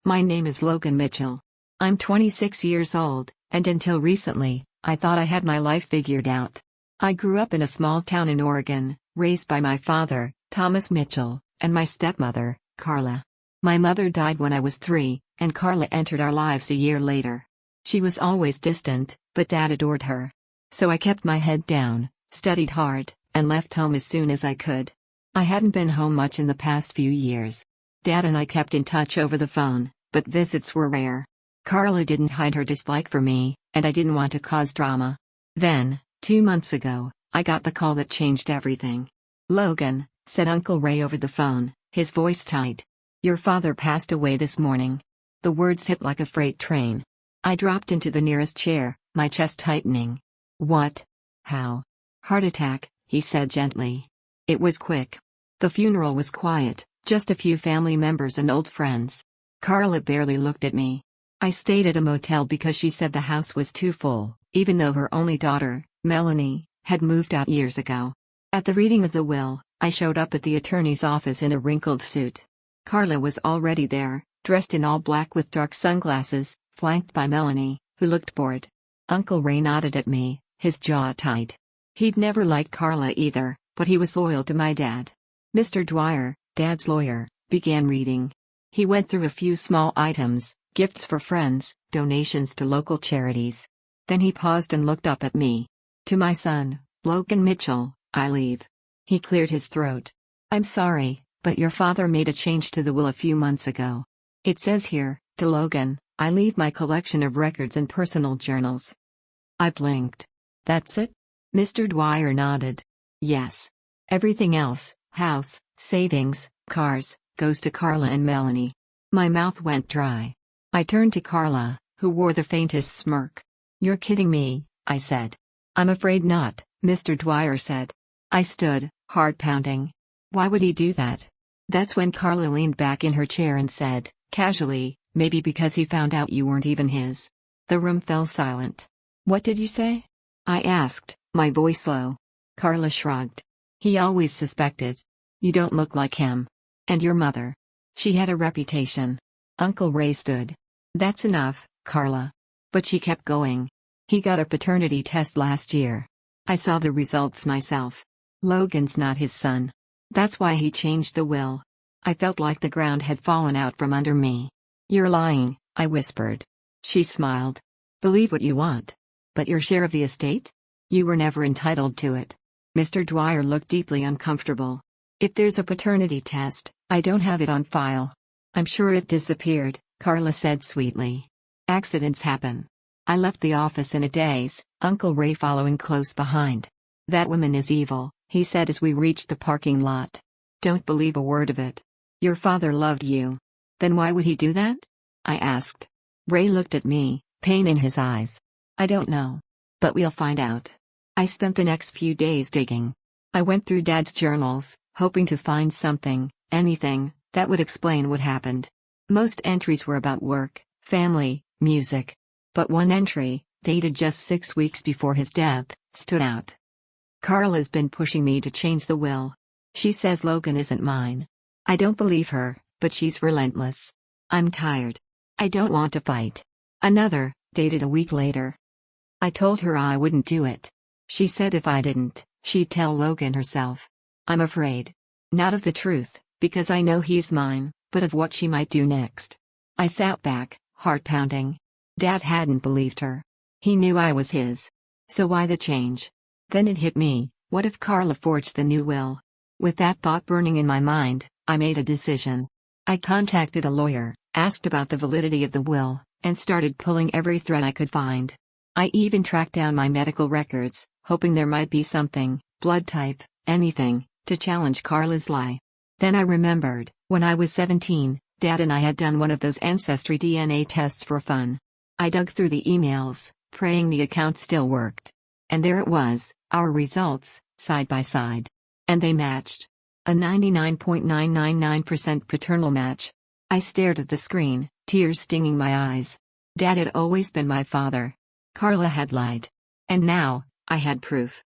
My name is Logan Mitchell. I'm 26 years old, and until recently, I thought I had my life figured out. I grew up in a small town in Oregon, raised by my father, Thomas Mitchell, and my stepmother, Carla. My mother died when I was 3, and Carla entered our lives a year later. She was always distant, but Dad adored her. So I kept my head down, studied hard, and left home as soon as I could. I hadn't been home much in the past few years. Dad and I kept in touch over the phone, but visits were rare. Carla didn't hide her dislike for me, and I didn't want to cause drama. Then, 2 months ago, I got the call that changed everything. "Logan," said Uncle Ray over the phone, his voice tight. "Your father passed away this morning." The words hit like a freight train. I dropped into the nearest chair, my chest tightening. "What? How?" "Heart attack," he said gently. It was quick. The funeral was quiet, just a few family members and old friends. Carla barely looked at me. I stayed at a motel because she said the house was too full, even though her only daughter, Melanie, had moved out years ago. At the reading of the will, I showed up at the attorney's office in a wrinkled suit. Carla was already there, dressed in all black with dark sunglasses, flanked by Melanie, who looked bored. Uncle Ray nodded at me, his jaw tight. He'd never liked Carla either, but he was loyal to my dad. Mr. Dwyer, Dad's lawyer, began reading. He went through a few small items, gifts for friends, donations to local charities. Then he paused and looked up at me. "To my son, Logan Mitchell, I leave." He cleared his throat. "I'm sorry, but your father made a change to the will a few months ago. It says here, to Logan, I leave my collection of records and personal journals." I blinked. "That's it?" Mr. Dwyer nodded. "Yes. Everything else, house, savings, cars, goes to Carla and Melanie." My mouth went dry. I turned to Carla, who wore the faintest smirk. "You're kidding me," I said. "I'm afraid not," Mr. Dwyer said. I stood, heart pounding. Why would he do that? That's when Carla leaned back in her chair and said, casually, "Maybe because he found out you weren't even his." The room fell silent. "What did you say?" I asked, my voice low. Carla shrugged. "He always suspected. You don't look like him. And your mother. She had a reputation." Uncle Ray stood. "That's enough, Carla." But she kept going. "He got a paternity test last year. I saw the results myself. Logan's not his son. That's why he changed the will." I felt like the ground had fallen out from under me. "You're lying," I whispered. She smiled. "Believe what you want. But your share of the estate? You were never entitled to it." Mr. Dwyer looked deeply uncomfortable. "If there's a paternity test, I don't have it on file." "I'm sure it disappeared," Carla said sweetly. "Accidents happen." I left the office in a daze, Uncle Ray following close behind. "That woman is evil," he said as we reached the parking lot. "Don't believe a word of it. Your father loved you." "Then why would he do that?" I asked. Ray looked at me, pain in his eyes. "I don't know. But we'll find out." I spent the next few days digging. I went through Dad's journals, hoping to find something, anything, that would explain what happened. Most entries were about work, family, music. But one entry, dated just 6 weeks before his death, stood out. "Carla's been pushing me to change the will. She says Logan isn't mine. I don't believe her, but she's relentless. I'm tired. I don't want to fight." Another, dated a week later. "I told her I wouldn't do it. She said if I didn't, she'd tell Logan herself. I'm afraid. Not of the truth, because I know he's mine, but of what she might do next." I sat back, heart pounding. Dad hadn't believed her. He knew I was his. So why the change? Then it hit me, what if Carla forged the new will? With that thought burning in my mind, I made a decision. I contacted a lawyer, asked about the validity of the will, and started pulling every thread I could find. I even tracked down my medical records, hoping there might be something, blood type, anything, to challenge Carla's lie. Then I remembered, when I was 17, Dad and I had done one of those ancestry DNA tests for fun. I dug through the emails, praying the account still worked. And there it was, our results, side by side. And they matched. A 99.999% paternal match. I stared at the screen, tears stinging my eyes. Dad had always been my father. Carla had lied. And now, I had proof.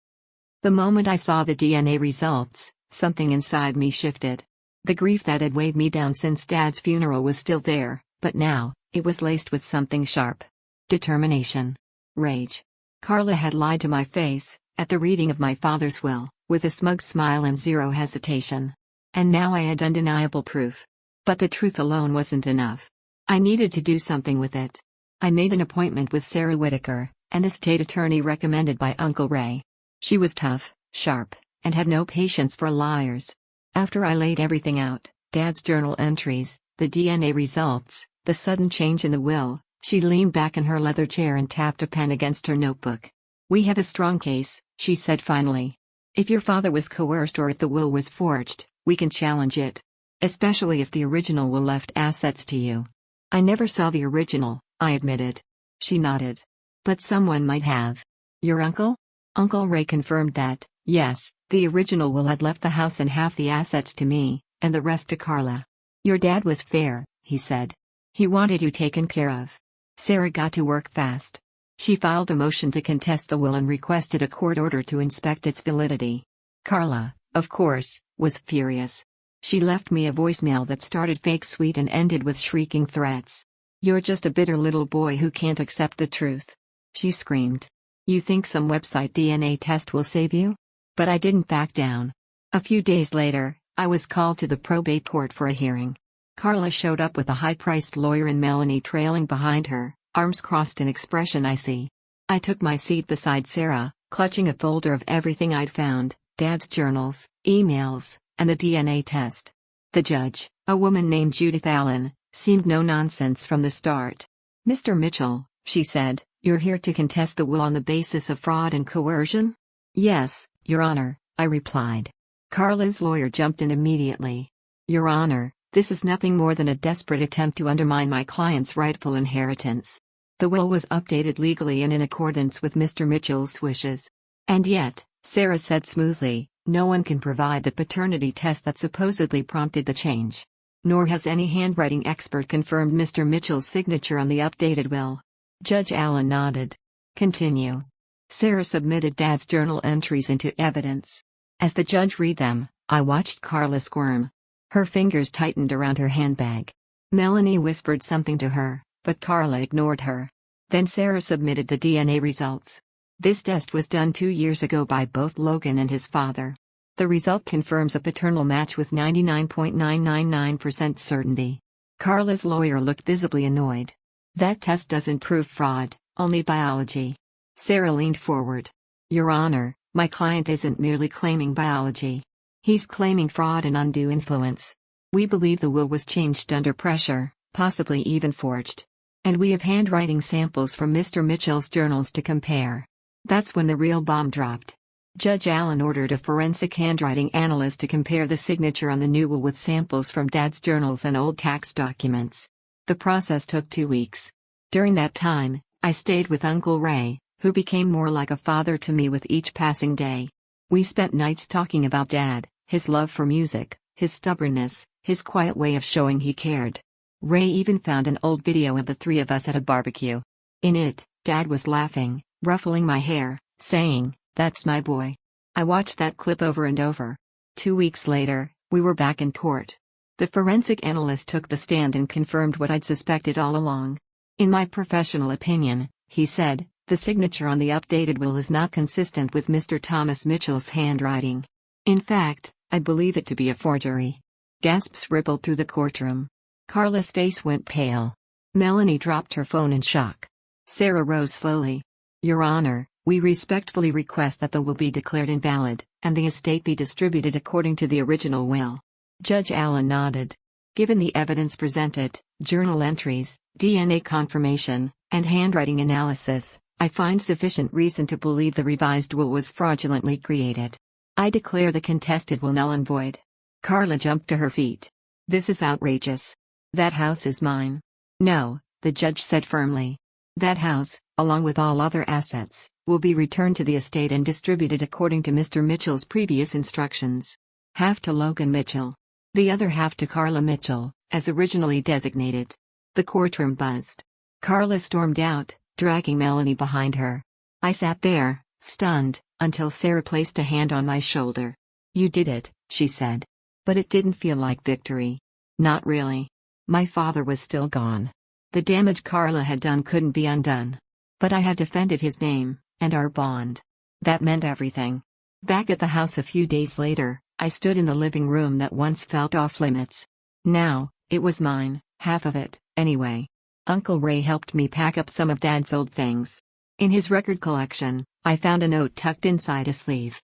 The moment I saw the DNA results, something inside me shifted. The grief that had weighed me down since Dad's funeral was still there, but now, it was laced with something sharp. Determination. Rage. Carla had lied to my face, at the reading of my father's will, with a smug smile and zero hesitation. And now I had undeniable proof. But the truth alone wasn't enough. I needed to do something with it. I made an appointment with Sarah Whitaker, an estate attorney recommended by Uncle Ray. She was tough, sharp, and had no patience for liars. After I laid everything out, Dad's journal entries, the DNA results, the sudden change in the will, she leaned back in her leather chair and tapped a pen against her notebook. "We have a strong case," she said finally. "If your father was coerced or if the will was forged, we can challenge it. Especially if the original will left assets to you." "I never saw the original," I admitted. She nodded. "But someone might have." "Your uncle?" Uncle Ray confirmed that, yes, the original will had left the house and half the assets to me, and the rest to Carla. "Your dad was fair," he said. "He wanted you taken care of." Sarah got to work fast. She filed a motion to contest the will and requested a court order to inspect its validity. Carla, of course, was furious. She left me a voicemail that started fake sweet and ended with shrieking threats. "You're just a bitter little boy who can't accept the truth," she screamed. "You think some website DNA test will save you?" But I didn't back down. A few days later, I was called to the probate court for a hearing. Carla showed up with a high-priced lawyer and Melanie trailing behind her, arms crossed, an expression icy. I took my seat beside Sarah, clutching a folder of everything I'd found, Dad's journals, emails, and the DNA test. The judge, a woman named Judith Allen, seemed no nonsense from the start. "Mr. Mitchell," she said, "you're here to contest the will on the basis of fraud and coercion?" "Yes, Your Honor," I replied. Carla's lawyer jumped in immediately. "Your Honor, this is nothing more than a desperate attempt to undermine my client's rightful inheritance. The will was updated legally and in accordance with Mr. Mitchell's wishes. And yet," Sarah said smoothly, "no one can provide the paternity test that supposedly prompted the change. Nor has any handwriting expert confirmed Mr. Mitchell's signature on the updated will." Judge Allen nodded. "Continue." Sarah submitted Dad's journal entries into evidence. As the judge read them, I watched Carla squirm. Her fingers tightened around her handbag. Melanie whispered something to her, but Carla ignored her. Then Sarah submitted the DNA results. This test was done 2 years ago by both Logan and his father. The result confirms a paternal match with 99.999% certainty. Carla's lawyer looked visibly annoyed. "That test doesn't prove fraud, only biology." Sarah leaned forward. "Your Honor, my client isn't merely claiming biology. He's claiming fraud and undue influence. We believe the will was changed under pressure, possibly even forged. And we have handwriting samples from Mr. Mitchell's journals to compare." That's when the real bomb dropped. Judge Allen ordered a forensic handwriting analyst to compare the signature on the new will with samples from Dad's journals and old tax documents. The process took 2 weeks. During that time, I stayed with Uncle Ray, who became more like a father to me with each passing day. We spent nights talking about Dad, his love for music, his stubbornness, his quiet way of showing he cared. Ray even found an old video of the 3 of us at a barbecue. In it, Dad was laughing, ruffling my hair, saying, "That's my boy." I watched that clip over and over. 2 weeks later, we were back in court. The forensic analyst took the stand and confirmed what I'd suspected all along. "In my professional opinion," he said, "the signature on the updated will is not consistent with Mr. Thomas Mitchell's handwriting. In fact, I believe it to be a forgery." Gasps rippled through the courtroom. Carla's face went pale. Melanie dropped her phone in shock. Sarah rose slowly. "Your Honor, we respectfully request that the will be declared invalid, and the estate be distributed according to the original will." Judge Allen nodded. "Given the evidence presented, journal entries, DNA confirmation, and handwriting analysis, I find sufficient reason to believe the revised will was fraudulently created. I declare the contested will null and void." Carla jumped to her feet. "This is outrageous. That house is mine." "No," the judge said firmly. "That house, along with all other assets, will be returned to the estate and distributed according to Mr. Mitchell's previous instructions. Half to Logan Mitchell. The other half to Carla Mitchell, as originally designated." The courtroom buzzed. Carla stormed out, dragging Melanie behind her. I sat there, stunned, until Sarah placed a hand on my shoulder. "You did it," she said. "But it didn't feel like victory." "Not really." My father was still gone. The damage Carla had done couldn't be undone. But I had defended his name, and our bond. That meant everything. Back at the house a few days later, I stood in the living room that once felt off limits. Now, it was mine, half of it, anyway. Uncle Ray helped me pack up some of Dad's old things. In his record collection, I found a note tucked inside a sleeve.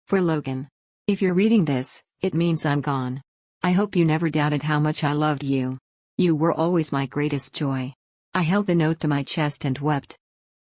For Logan. If you're reading this, it means I'm gone. I hope you never doubted how much I loved you. You were always my greatest joy. I held the note to my chest and wept.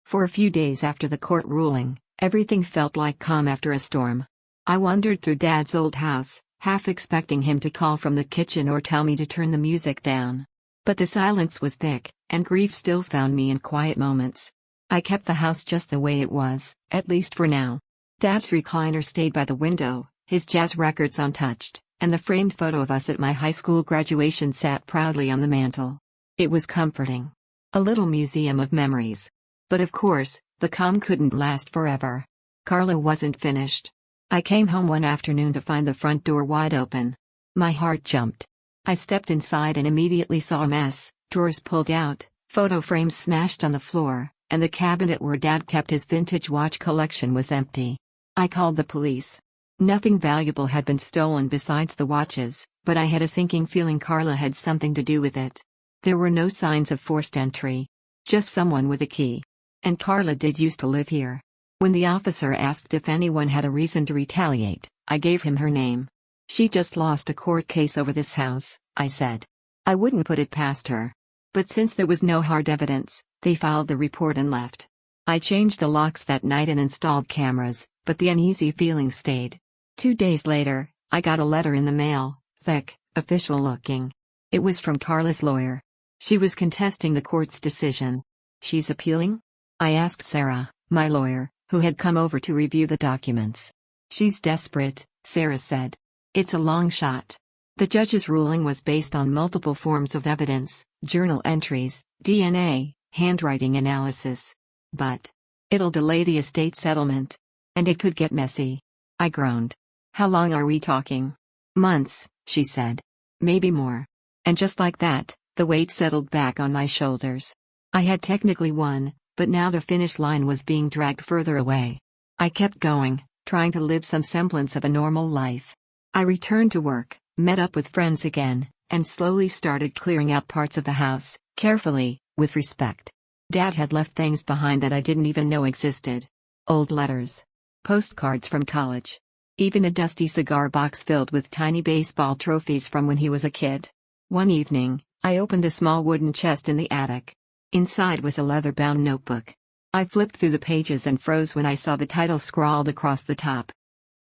For a few days after the court ruling, everything felt like calm after a storm. I wandered through Dad's old house, half expecting him to call from the kitchen or tell me to turn the music down. But the silence was thick, and grief still found me in quiet moments. I kept the house just the way it was, at least for now. Dad's recliner stayed by the window, his jazz records untouched, and the framed photo of us at my high school graduation sat proudly on the mantel. It was comforting. A little museum of memories. But of course, the calm couldn't last forever. Carla wasn't finished. I came home one afternoon to find the front door wide open. My heart jumped. I stepped inside and immediately saw a mess, drawers pulled out, photo frames smashed on the floor, and the cabinet where Dad kept his vintage watch collection was empty. I called the police. Nothing valuable had been stolen besides the watches, but I had a sinking feeling Carla had something to do with it. There were no signs of forced entry. Just someone with a key. And Carla did used to live here. When the officer asked if anyone had a reason to retaliate, I gave him her name. She just lost a court case over this house, I said. I wouldn't put it past her. But since there was no hard evidence, they filed the report and left. I changed the locks that night and installed cameras, but the uneasy feeling stayed. 2 days later, I got a letter in the mail, thick, official looking. It was from Carla's lawyer. She was contesting the court's decision. She's appealing? I asked Sarah, my lawyer, who had come over to review the documents. She's desperate, Sarah said. It's a long shot. The judge's ruling was based on multiple forms of evidence, journal entries, DNA, handwriting analysis. But it'll delay the estate settlement. And it could get messy. I groaned. How long are we talking? Months, she said. Maybe more. And just like that, the weight settled back on my shoulders. I had technically won, but now the finish line was being dragged further away. I kept going, trying to live some semblance of a normal life. I returned to work, met up with friends again, and slowly started clearing out parts of the house, carefully, with respect. Dad had left things behind that I didn't even know existed. Old letters. Postcards from college. Even a dusty cigar box filled with tiny baseball trophies from when he was a kid. One evening, I opened a small wooden chest in the attic. Inside was a leather-bound notebook. I flipped through the pages and froze when I saw the title scrawled across the top.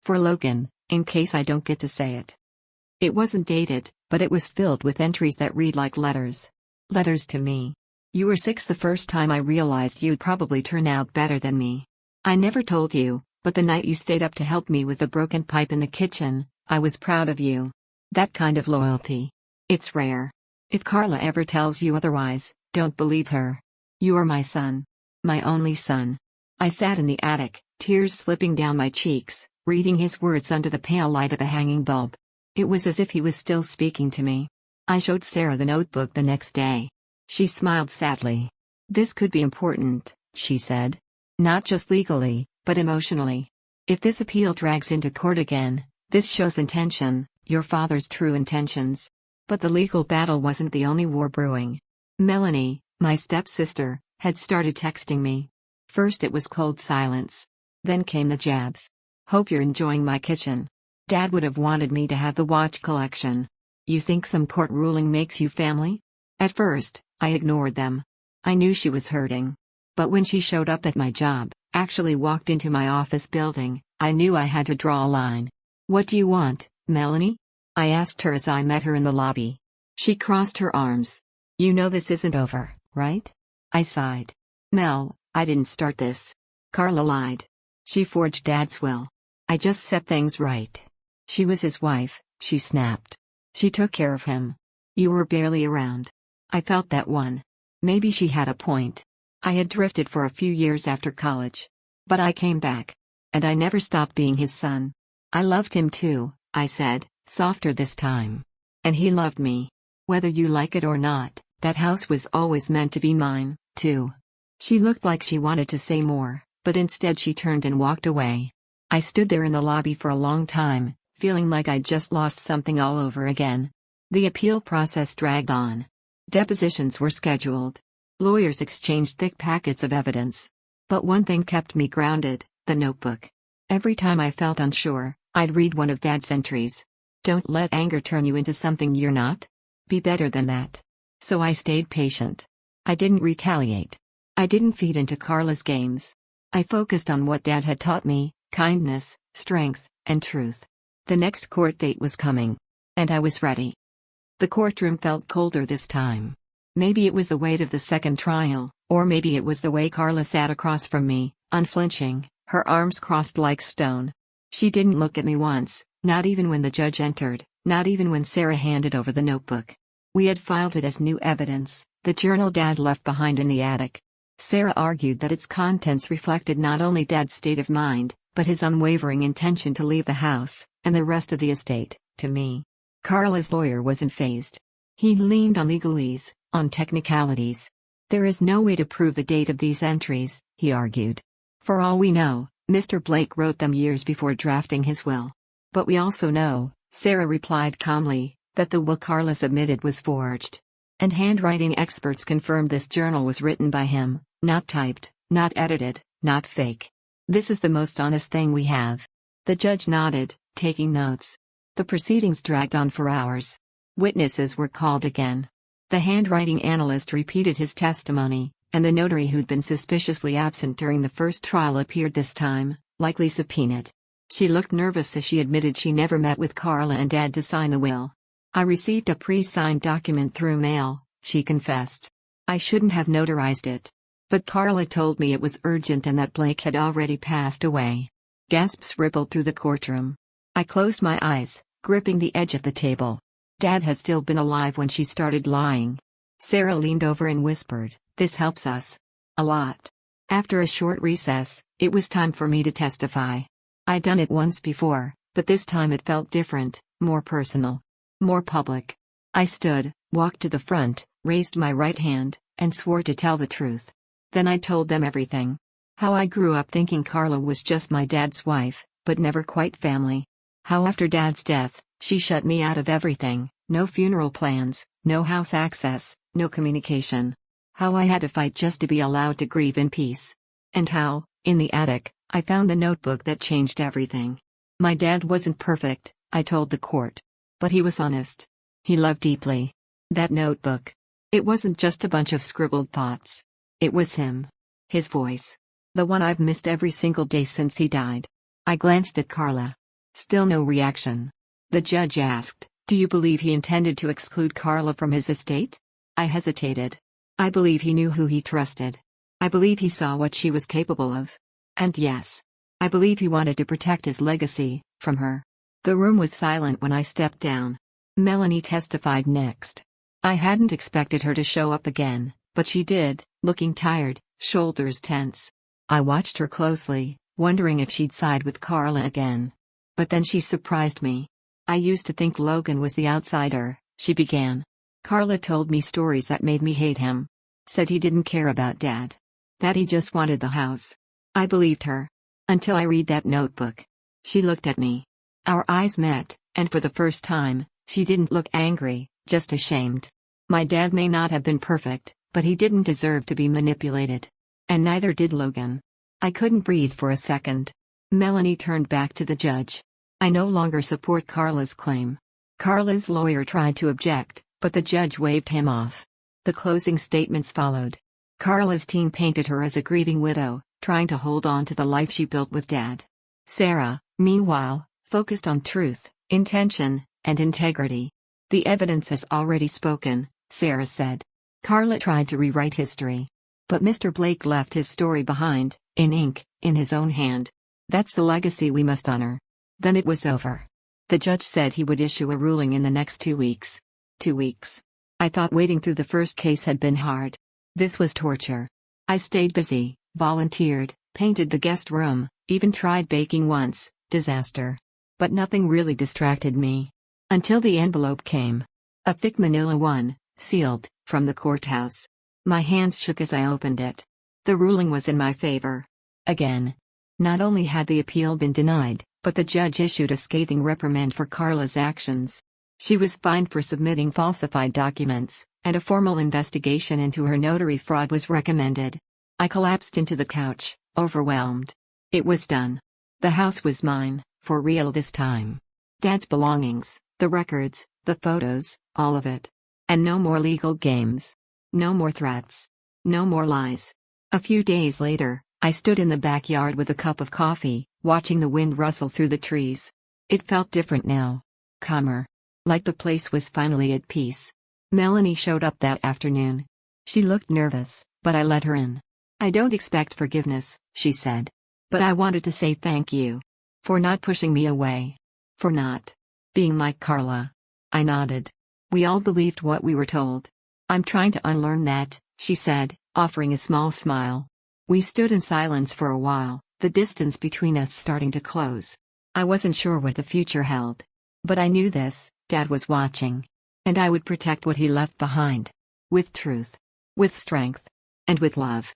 For Logan, in case I don't get to say it. It wasn't dated, but it was filled with entries that read like letters. Letters to me. You were 6 the first time I realized you'd probably turn out better than me. I never told you, but the night you stayed up to help me with the broken pipe in the kitchen, I was proud of you. That kind of loyalty. It's rare. If Carla ever tells you otherwise, don't believe her. You are my son. My only son. I sat in the attic, tears slipping down my cheeks, reading his words under the pale light of a hanging bulb. It was as if he was still speaking to me. I showed Sarah the notebook the next day. She smiled sadly. This could be important, she said. Not just legally, but emotionally. If this appeal drags into court again, this shows intention, your father's true intentions. But the legal battle wasn't the only war brewing. Melanie, my stepsister, had started texting me. First it was cold silence. Then came the jabs. Hope you're enjoying my kitchen. Dad would have wanted me to have the watch collection. You think some court ruling makes you family? At first, I ignored them. I knew she was hurting. But when she showed up at my job, actually walked into my office building, I knew I had to draw a line. What do you want, Melanie? I asked her as I met her in the lobby. She crossed her arms. You know this isn't over, right? I sighed. Mel, I didn't start this. Carla lied. She forged Dad's will. I just set things right. She was his wife, she snapped. She took care of him. You were barely around. I felt that one. Maybe she had a point. I had drifted for a few years after college. But I came back. And I never stopped being his son. I loved him too, I said, softer this time. And he loved me. Whether you like it or not, that house was always meant to be mine, too." She looked like she wanted to say more, but instead she turned and walked away. I stood there in the lobby for a long time, feeling like I'd just lost something all over again. The appeal process dragged on. Depositions were scheduled. Lawyers exchanged thick packets of evidence. But one thing kept me grounded: the notebook. Every time I felt unsure, I'd read one of Dad's entries. "Don't let anger turn you into something you're not. Be better than that." So I stayed patient. I didn't retaliate. I didn't feed into Carla's games. I focused on what Dad had taught me: kindness, strength, and truth. The next court date was coming. And I was ready. The courtroom felt colder this time. Maybe it was the weight of the second trial, or maybe it was the way Carla sat across from me, unflinching, her arms crossed like stone. She didn't look at me once, not even when the judge entered, not even when Sarah handed over the notebook. We had filed it as new evidence, the journal Dad left behind in the attic. Sarah argued that its contents reflected not only Dad's state of mind, but his unwavering intention to leave the house, and the rest of the estate, to me. Carla's lawyer wasn't fazed. He leaned on legalese, on technicalities. "There is no way to prove the date of these entries," he argued. "For all we know, Mr. Blake wrote them years before drafting his will. But we also know," Sarah replied calmly, "that the will Carla submitted was forged. And handwriting experts confirmed this journal was written by him, not typed, not edited, not fake. This is the most honest thing we have." The judge nodded, taking notes. The proceedings dragged on for hours. Witnesses were called again. The handwriting analyst repeated his testimony, and the notary who'd been suspiciously absent during the first trial appeared this time, likely subpoenaed. She looked nervous as she admitted she never met with Carla and Dad to sign the will. "I received a pre-signed document through mail," she confessed. "I shouldn't have notarized it. But Carla told me it was urgent and that Blake had already passed away." Gasps rippled through the courtroom. I closed my eyes, gripping the edge of the table. Dad had still been alive when she started lying. Sarah leaned over and whispered, "This helps us a lot." After a short recess, it was time for me to testify. I'd done it once before, but this time it felt different, more personal, more public. I stood, walked to the front, raised my right hand, and swore to tell the truth. Then I told them everything. How I grew up thinking Carla was just my dad's wife, but never quite family. How after Dad's death, she shut me out of everything: no funeral plans, no house access, no communication. How I had to fight just to be allowed to grieve in peace. And how, in the attic, I found the notebook that changed everything. My dad wasn't perfect, I told the court. But he was honest. He loved deeply. That notebook. It wasn't just a bunch of scribbled thoughts. It was him. His voice. The one I've missed every single day since he died. I glanced at Carla. Still no reaction. The judge asked, "Do you believe he intended to exclude Carla from his estate?" I hesitated. I believe he knew who he trusted. I believe he saw what she was capable of. And yes, I believe he wanted to protect his legacy from her. The room was silent when I stepped down. Melanie testified next. I hadn't expected her to show up again, but she did, looking tired, shoulders tense. I watched her closely, wondering if she'd side with Carla again. But then she surprised me. "I used to think Logan was the outsider," she began. "Carla told me stories that made me hate him. Said he didn't care about Dad. That he just wanted the house. I believed her. Until I read that notebook." She looked at me. Our eyes met, and for the first time, she didn't look angry, just ashamed. My dad may not have been perfect, but he didn't deserve to be manipulated. And neither did Logan. I couldn't breathe for a second. Melanie turned back to the judge. "I no longer support Carla's claim." Carla's lawyer tried to object, but the judge waved him off. The closing statements followed. Carla's team painted her as a grieving widow, trying to hold on to the life she built with Dad. Sarah, meanwhile, focused on truth, intention, and integrity. "The evidence has already spoken," Sarah said. "Carla tried to rewrite history. But Mr. Blake left his story behind, in ink, in his own hand. That's the legacy we must honor." Then it was over. The judge said he would issue a ruling in the next 2 weeks. 2 weeks. I thought waiting through the first case had been hard. This was torture. I stayed busy, volunteered, painted the guest room, even tried baking once. Disaster. But nothing really distracted me. Until the envelope came. A thick manila one, sealed, from the courthouse. My hands shook as I opened it. The ruling was in my favor. Again. Not only had the appeal been denied, but the judge issued a scathing reprimand for Carla's actions. She was fined for submitting falsified documents, and a formal investigation into her notary fraud was recommended. I collapsed into the couch, overwhelmed. It was done. The house was mine, for real this time. Dad's belongings, the records, the photos, all of it. And no more legal games. No more threats. No more lies. A few days later, I stood in the backyard with a cup of coffee, watching the wind rustle through the trees. It felt different now. Calmer. Like the place was finally at peace. Melanie showed up that afternoon. She looked nervous, but I let her in. "I don't expect forgiveness," she said. "But I wanted to say thank you. For not pushing me away. For not being like Carla." I nodded. "We all believed what we were told." "I'm trying to unlearn that," she said, offering a small smile. We stood in silence for a while, the distance between us starting to close. I wasn't sure what the future held. But I knew this: Dad was watching. And I would protect what he left behind. With truth. With strength. And with love.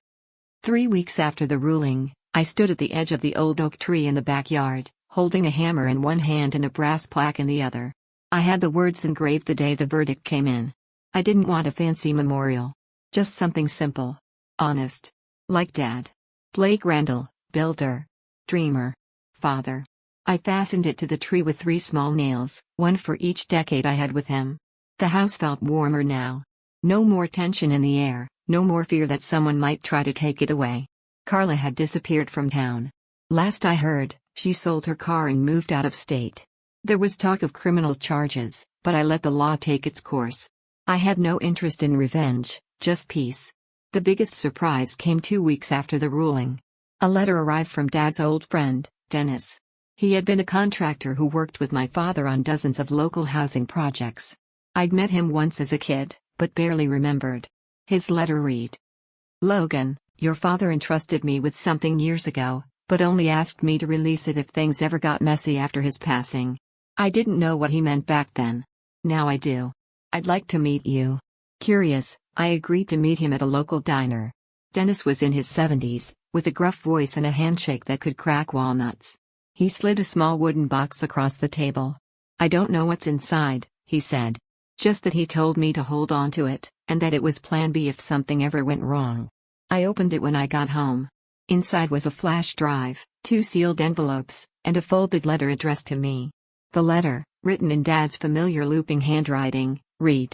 3 weeks after the ruling, I stood at the edge of the old oak tree in the backyard, holding a hammer in one hand and a brass plaque in the other. I had the words engraved the day the verdict came in. I didn't want a fancy memorial. Just something simple. Honest. Like Dad. Blake Randall, builder. Dreamer. Father. I fastened it to the tree with 3 small nails, one for each decade I had with him. The house felt warmer now. No more tension in the air, no more fear that someone might try to take it away. Carla had disappeared from town. Last I heard, she sold her car and moved out of state. There was talk of criminal charges, but I let the law take its course. I had no interest in revenge, just peace. The biggest surprise came 2 weeks after the ruling. A letter arrived from Dad's old friend, Dennis. He had been a contractor who worked with my father on dozens of local housing projects. I'd met him once as a kid, but barely remembered. His letter read: "Logan, your father entrusted me with something years ago, but only asked me to release it if things ever got messy after his passing. I didn't know what he meant back then. Now I do. I'd like to meet you." Curious, I agreed to meet him at a local diner. Dennis was in his 70s, with a gruff voice and a handshake that could crack walnuts. He slid a small wooden box across the table. "I don't know what's inside," he said. "Just that he told me to hold on to it, and that it was plan B if something ever went wrong." I opened it when I got home. Inside was a flash drive, 2 sealed envelopes, and a folded letter addressed to me. The letter, written in Dad's familiar looping handwriting, read: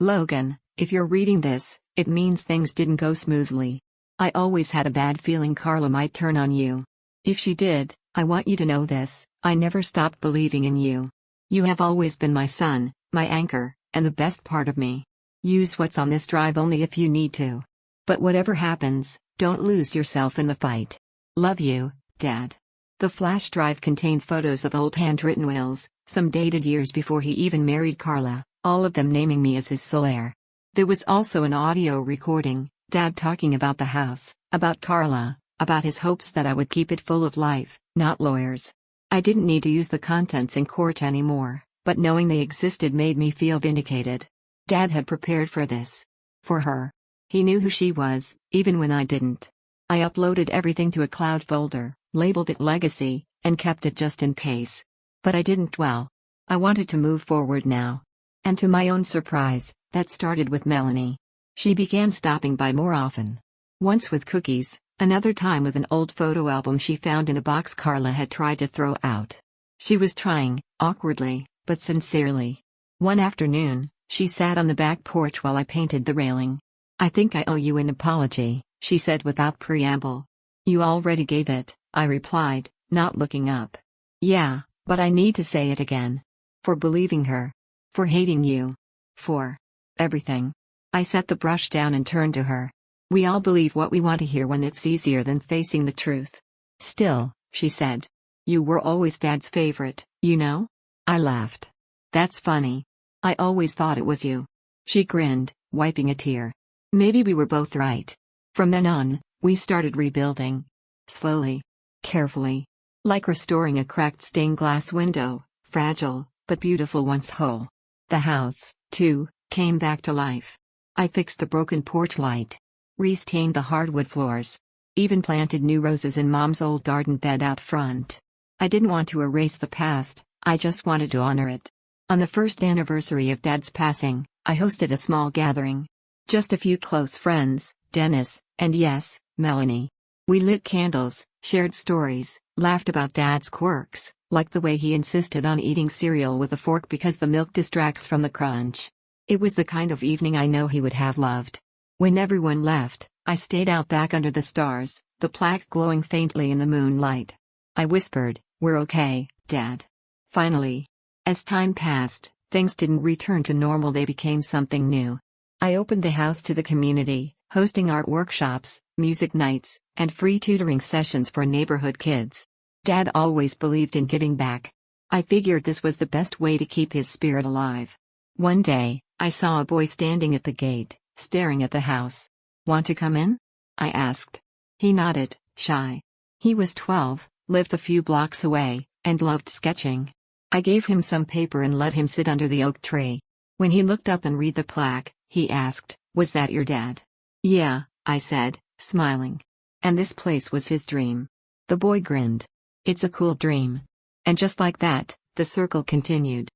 "Logan, if you're reading this, it means things didn't go smoothly. I always had a bad feeling Carla might turn on you. If she did, I want you to know this: I never stopped believing in you. You have always been my son, my anchor, and the best part of me. Use what's on this drive only if you need to. But whatever happens, don't lose yourself in the fight. Love you, Dad." The flash drive contained photos of old handwritten wills, some dated years before he even married Carla, all of them naming me as his sole heir. There was also an audio recording, Dad talking about the house, about Carla, about his hopes that I would keep it full of life, not lawyers. I didn't need to use the contents in court anymore, but knowing they existed made me feel vindicated. Dad had prepared for this. For her. He knew who she was, even when I didn't. I uploaded everything to a cloud folder, labeled it Legacy, and kept it just in case. But I didn't dwell. I wanted to move forward now. And to my own surprise, that started with Melanie. She began stopping by more often. Once with cookies, another time with an old photo album she found in a box Carla had tried to throw out. She was trying, awkwardly, but sincerely. One afternoon, she sat on the back porch while I painted the railing. "I think I owe you an apology," she said without preamble. "You already gave it," I replied, not looking up. "Yeah, but I need to say it again. For believing her. For hating you. For everything." I set the brush down and turned to her. "We all believe what we want to hear when it's easier than facing the truth. Still," she said. "You were always Dad's favorite, you know?" I laughed. "That's funny. I always thought it was you." She grinned, wiping a tear. Maybe we were both right. From then on, we started rebuilding. Slowly. Carefully. Like restoring a cracked stained glass window, fragile, but beautiful once whole. The house, too. 2 came back to life. I fixed the broken porch light, restained the hardwood floors, even planted new roses in Mom's old garden bed out front. I didn't want to erase the past, I just wanted to honor it. On the first anniversary of Dad's passing, I hosted a small gathering. Just a few close friends, Dennis, and yes, Melanie. We lit candles, shared stories, laughed about Dad's quirks, like the way he insisted on eating cereal with a fork because the milk distracts from the crunch. It was the kind of evening I know he would have loved. When everyone left, I stayed out back under the stars, the plaque glowing faintly in the moonlight. I whispered, "We're okay, Dad." Finally. As time passed, things didn't return to normal, they became something new. I opened the house to the community, hosting art workshops, music nights, and free tutoring sessions for neighborhood kids. Dad always believed in giving back. I figured this was the best way to keep his spirit alive. One day, I saw a boy standing at the gate, staring at the house. "Want to come in?" I asked. He nodded, shy. He was 12, lived a few blocks away, and loved sketching. I gave him some paper and let him sit under the oak tree. When he looked up and read the plaque, he asked, "Was that your dad?" "Yeah," I said, smiling. "And this place was his dream." The boy grinned. "It's a cool dream." And just like that, the circle continued.